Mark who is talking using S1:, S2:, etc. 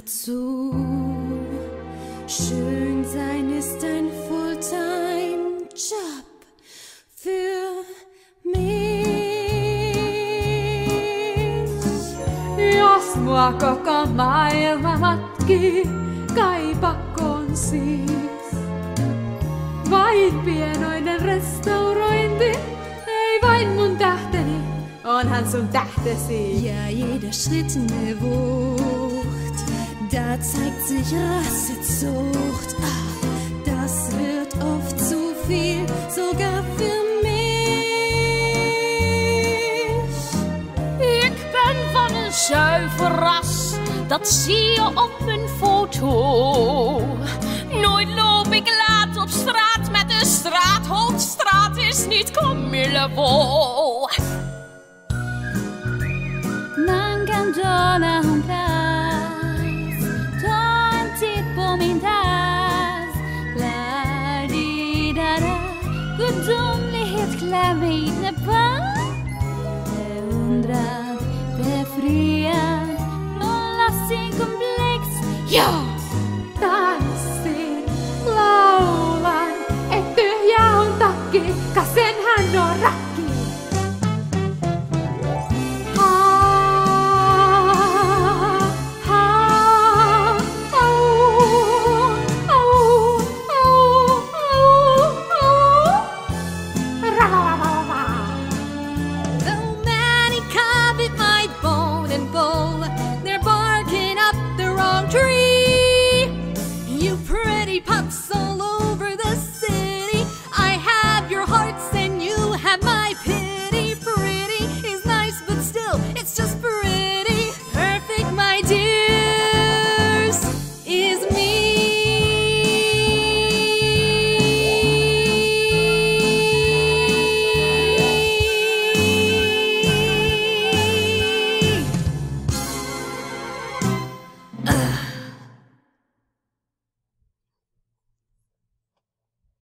S1: dazu. Schön sein ist ein Fulltime-Job für mich.
S2: Jos mua koko maailma matkii, kaipakoon siis vain pienoinen restaurointi. Ei vain mun tähteni, onhan sun tähtesi.
S1: Ja, jeder Schritt ne Wucht, da zeigt sich Rassezucht. Ah, das wird oft zu viel, sogar für mich.
S3: Ik ben van een zuiver ras, dat zie je op mijn foto. Nooit loop ik laat op straat met een straathond. Straat is niet Camillevo.
S1: Man kan döda hon